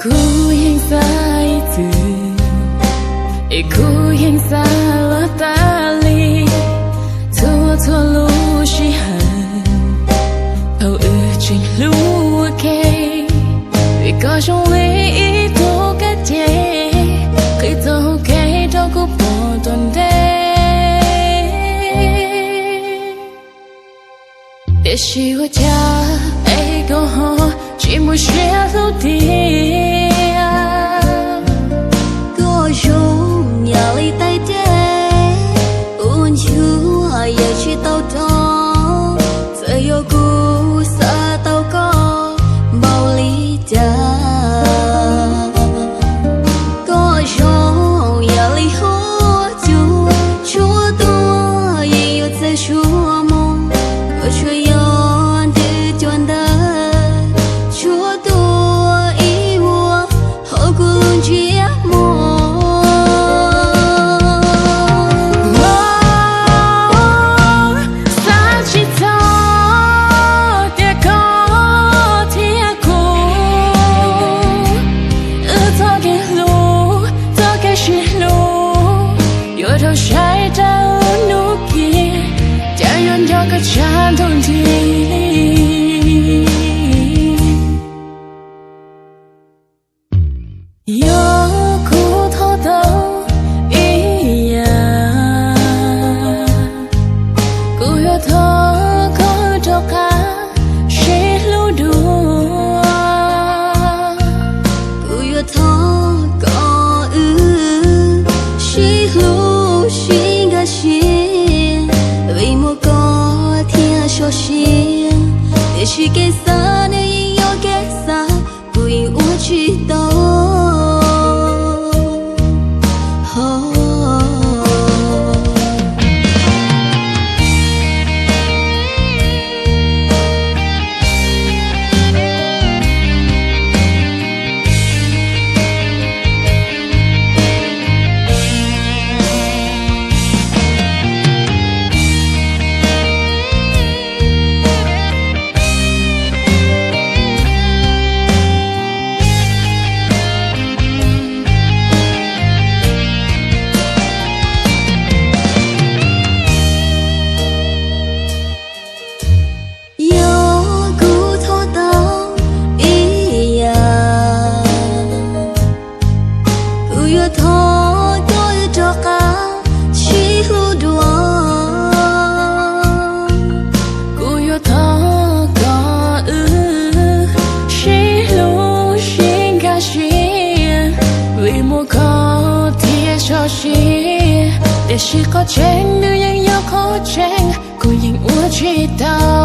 孤影在子，一孤影在了大理，错错路稀罕，头日进路给，一个兄弟多个节，可以走给照顾不断的，也许我家一个好，寂寞学路的。压力太大，无助也去抖动，只有孤傻祷告，暴力的。各种压力后就出多，也有在说梦，我却要的短的，出多一我后顾论绝梦。战斗地有骨头都一样，古有头口就看谁路途，古有头口谁路谁个谁为么小心，也许给啥的也要给啥，不因我去懂。也许靠近的人要靠近，故因我知道。